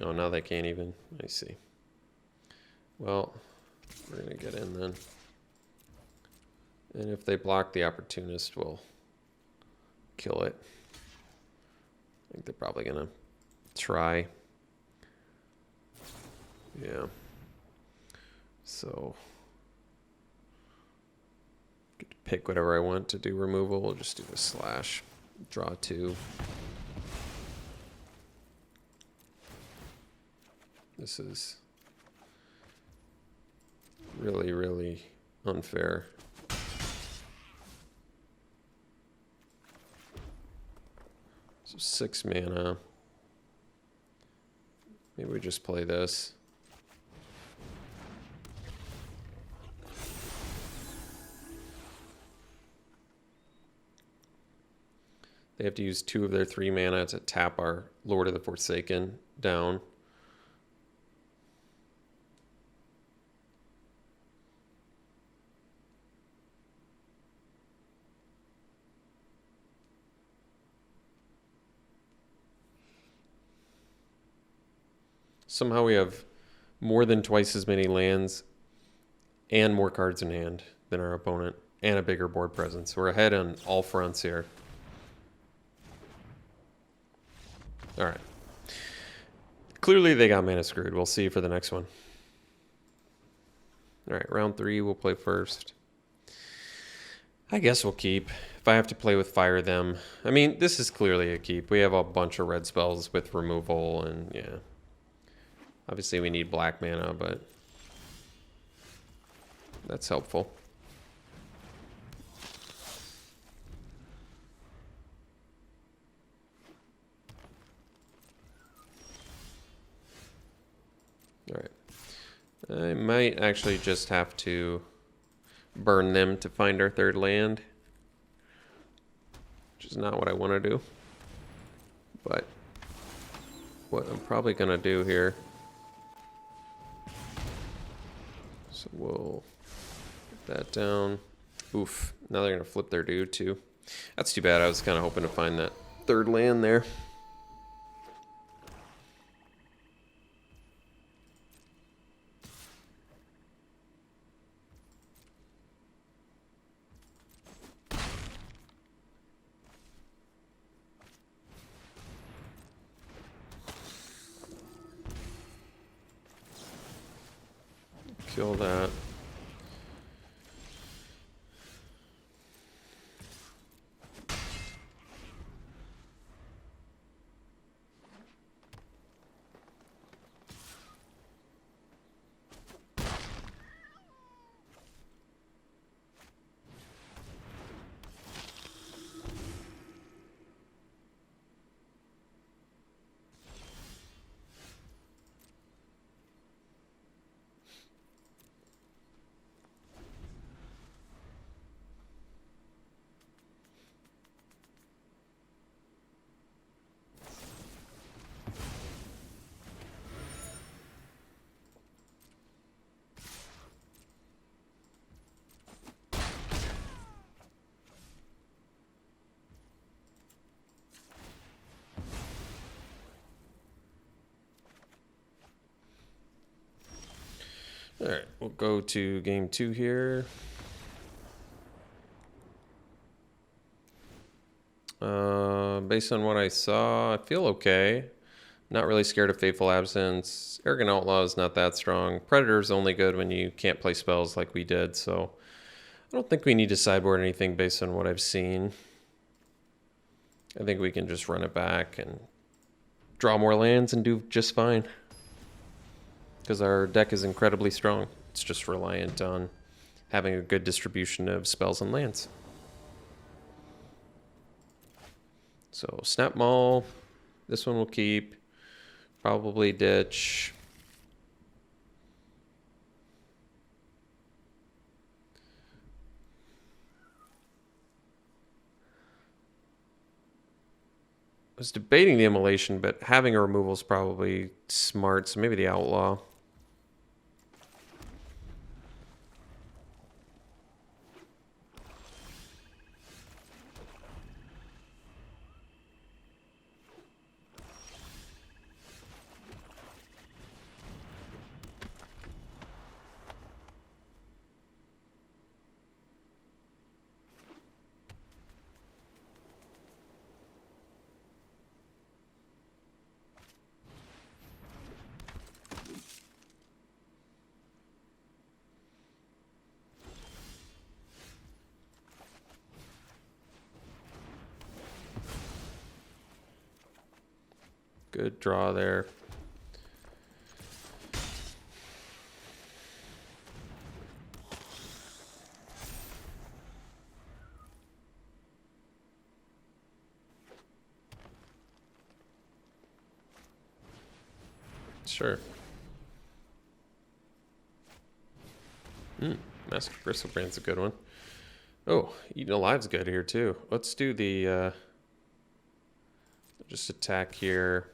Oh, now they can't even. I see. Well, we're going to get in then. And if they block the Opportunist, we'll kill it. I think they're probably going to try. Yeah. So, get to pick whatever I want to do removal. We'll just do the slash. Draw 2. This is really, really unfair. So 6 mana. Maybe we just play this. They have to use 2 of their 3 mana to tap our Lord of the Forsaken down. Somehow we have more than twice as many lands and more cards in hand than our opponent, and a bigger board presence. We're ahead on all fronts here. All right. Clearly they got mana screwed. We'll see for the next one. All right, round 3, we'll play first. I guess we'll keep. If I have to play with Fire Them. I mean, this is clearly a keep. We have a bunch of red spells with removal, and yeah. Obviously we need black mana, but that's helpful. All right. I might actually just have to burn them to find our 3rd land, which is not what I want to do. But what I'm probably going to do here, so we'll get that down. Oof. Now they're going to flip their dude too. That's too bad. I was kind of hoping to find that 3rd land there. Kill that. All right, we'll go to game 2 here. Based on what I saw, I feel okay. Not really scared of Fateful Absence. Arrogant Outlaw is not that strong. Predator's only good when you can't play spells like we did, so I don't think we need to sideboard anything based on what I've seen. I think we can just run it back and draw more lands and do just fine. Because our deck is incredibly strong. It's just reliant on having a good distribution of spells and lands. So Snap Maul, this one we'll keep. Probably ditch. I was debating the Immolation, but having a removal is probably smart, so maybe the Outlaw. Good draw there. Sure. Mask of Bristlebrand's a good one. Oh, Eaten Alive's good here too. Let's do the just attack here.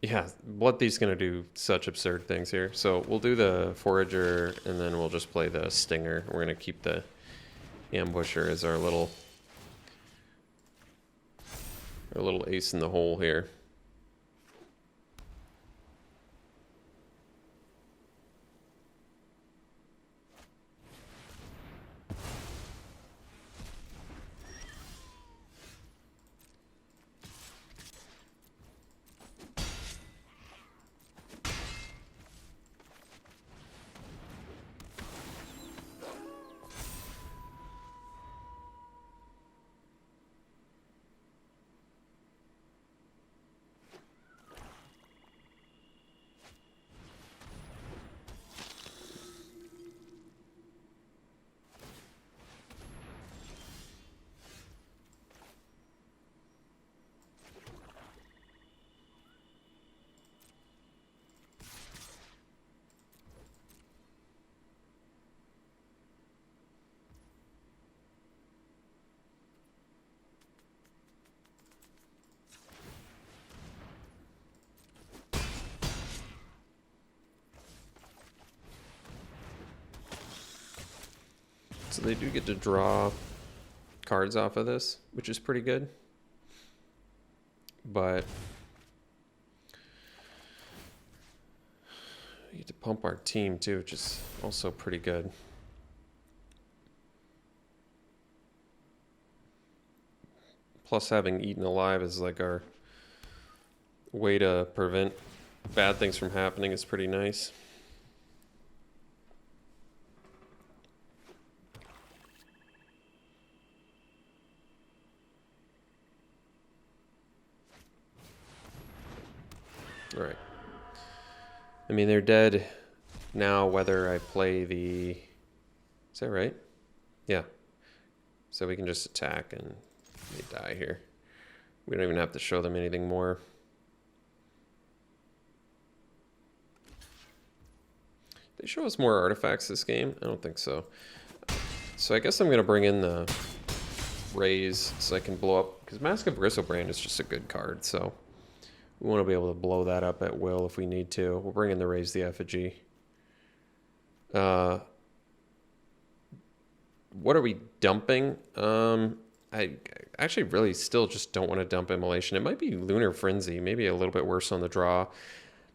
Yeah, Blood Thief's gonna do such absurd things here. So we'll do the Forager and then we'll just play the Stinger. We're gonna keep the Ambusher as our little ace in the hole here. So they do get to draw cards off of this, which is pretty good. But we get to pump our team too, which is also pretty good. Plus having Eaten Alive as like our way to prevent bad things from happening is pretty nice. All right. I mean, they're dead now whether I play the... Is that right? Yeah. So we can just attack and they die here. We don't even have to show them anything more. They show us more artifacts this game? I don't think so. So I guess I'm going to bring in the Raise so I can blow up... Because Mask of Bristlebrand is just a good card, so... We want to be able to blow that up at will if we need to. We'll bring in the Raise the Effigy. What are we dumping? I actually really still just don't want to dump Immolation. It might be Lunar Frenzy, maybe a little bit worse on the draw.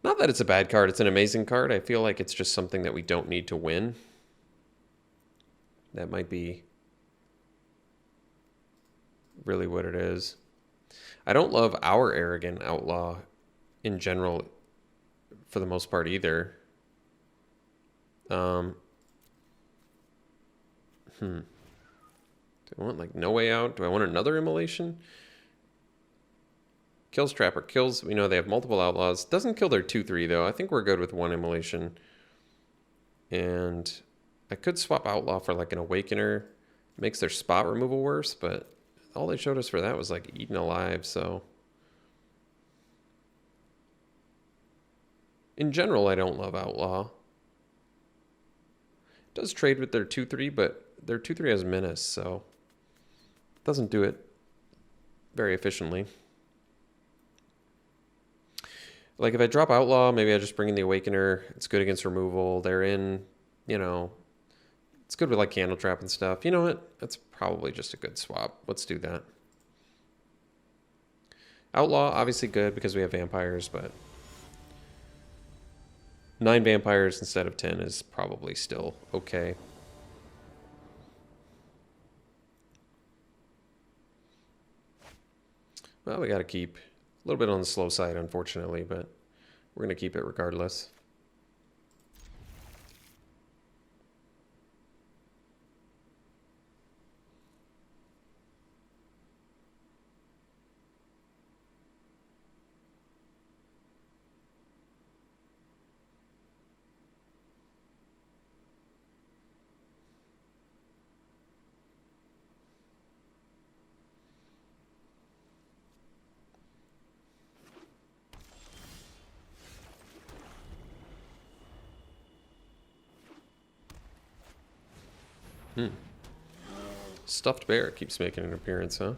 Not that it's a bad card, it's an amazing card. I feel like it's just something that we don't need to win. That might be really what it is. I don't love our Arrogant Outlaw in general for the most part either. Do I want like No Way Out? Do I want another Immolation? Kills Trapper. Kills, we know they have multiple outlaws. Doesn't kill their 2-3 though. I think we're good with one Immolation. And I could swap Outlaw for like an Awakener. Makes their spot removal worse, but all they showed us for that was like Eaten Alive, so... In general, I don't love Outlaw. It does trade with their 2-3, but their 2-3 has Menace, so... It doesn't do it very efficiently. Like, if I drop Outlaw, maybe I just bring in the Awakener. It's good against removal. They're in, you know... It's good with, like, Candle Trap and stuff. You know what? That's probably just a good swap. Let's do that. Outlaw, obviously good because we have vampires, but... 9 vampires instead of 10 is probably still okay. Well, we got to keep a little bit on the slow side, unfortunately, but we're going to keep it regardless. Stuffed bear keeps making an appearance, huh?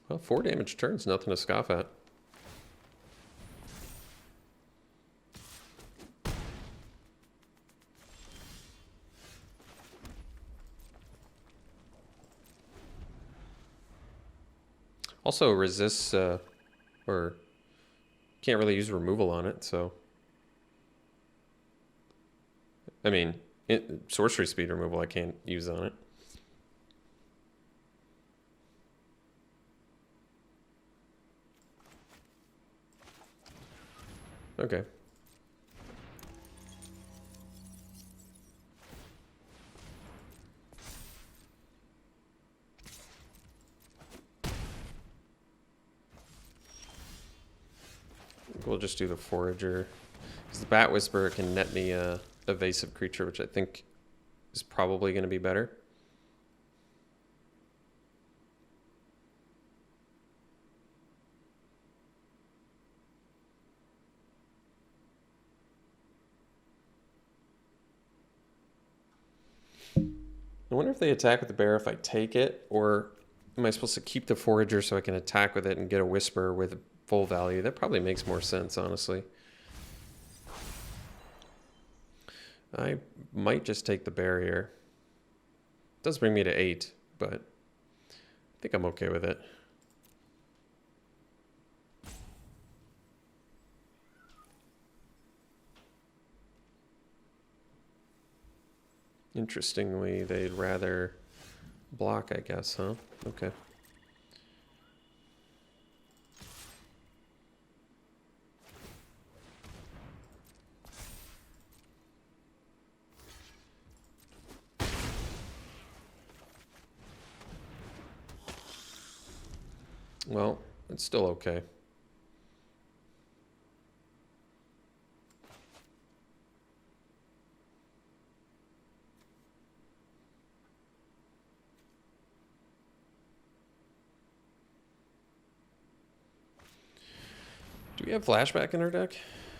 Well, 4 damage turns, nothing to scoff at. Also resists, or can't really use removal on it, so. I mean, sorcery speed removal I can't use on it. Okay. We'll just do the Forager. Because the Bat Whisperer can net me a evasive creature, which I think is probably going to be better. I wonder if they attack with the bear if I take it, or am I supposed to keep the Forager so I can attack with it and get a Whisper with full value? That probably makes more sense, honestly. I might just take the bear here. It does bring me to 8, but I think I'm okay with it. Interestingly, they'd rather block, I guess, huh? Okay. Well, it's still okay. Do we have flashback in our deck?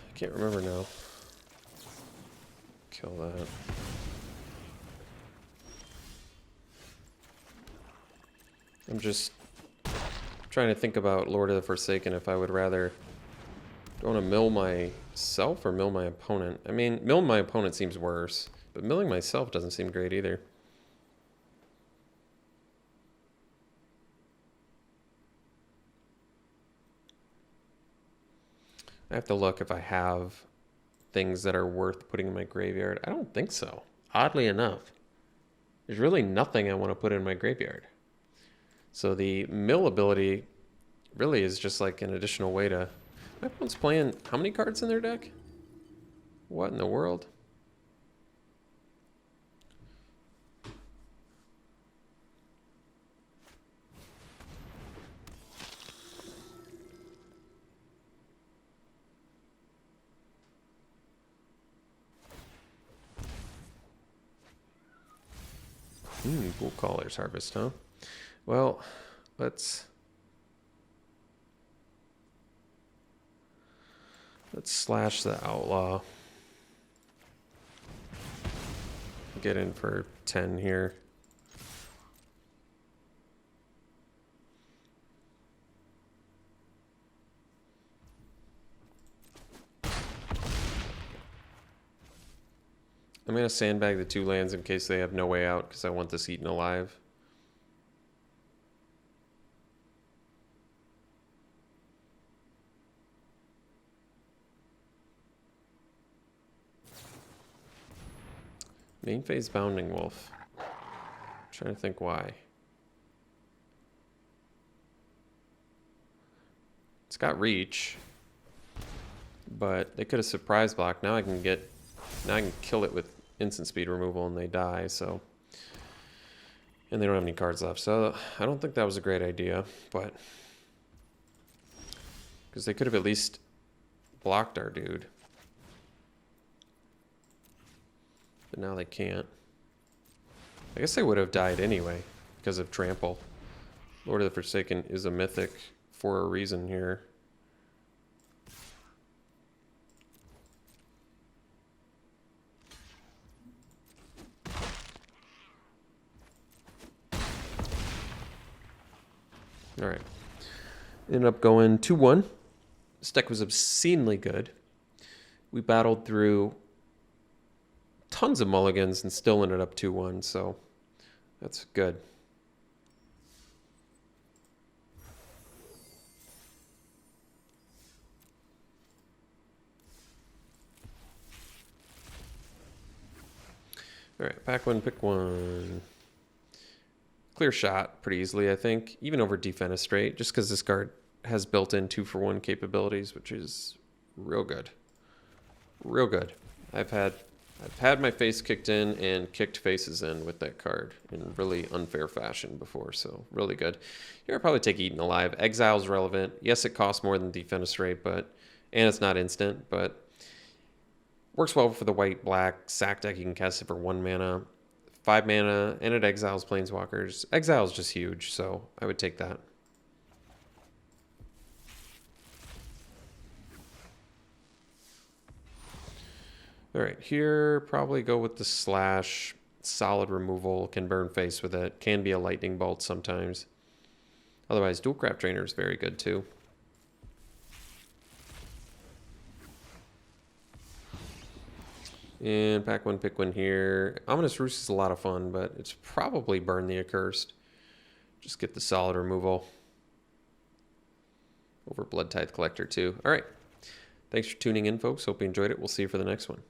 I can't remember now. Kill that. I'm just trying to think about Lord of the Forsaken if I would rather... Do I want to mill myself or mill my opponent? I mean, milling my opponent seems worse, but milling myself doesn't seem great either. I have to look if I have things that are worth putting in my graveyard. I don't think so. Oddly enough, there's really nothing I want to put in my graveyard. So the mill ability really is just like an additional way to... My opponent's playing how many cards in their deck? What in the world? Pool Caller's Harvest, huh? Well, let's slash the Outlaw. Get in for 10 here. I'm going to sandbag the 2 lands in case they have no way out because I want this eaten alive. Main phase Bounding Wolf. I'm trying to think why. It's got reach, but they could have surprise blocked. Now I can kill it with instant speed removal and they die, so. And they don't have any cards left, so I don't think that was a great idea, but. Because they could have at least blocked our dude. But now they can't. I guess they would have died anyway because of Trample. Lord of the Forsaken is a mythic for a reason here. All right. Ended up going 2-1. This deck was obscenely good. We battled through tons of mulligans and still ended up 2-1, so that's good. All right, pack one, pick one. Clear shot pretty easily, I think, even over Defenestrate, just because this card has built-in 2-for-1 capabilities, which is real good. Real good. I've had my face kicked in and kicked faces in with that card in really unfair fashion before, so really good. Here I'll probably take Eaten Alive. Exile's relevant. Yes, it costs more than Defenestrate, and it's not instant, but works well for the white-black sack deck. You can cast it for 1 mana, 5 mana, and it exiles Planeswalkers. Exile's just huge, so I would take that. All right, here probably go with the slash. Solid removal, can burn face with it, can be a lightning bolt sometimes. Otherwise, Dual Craft Trainer is very good too. And pack one, pick one here. Ominous Roost is a lot of fun, but it's probably Burn the Accursed. Just get the solid removal. Over Blood Tithe Collector too. All right. Thanks for tuning in, folks. Hope you enjoyed it. We'll see you for the next one.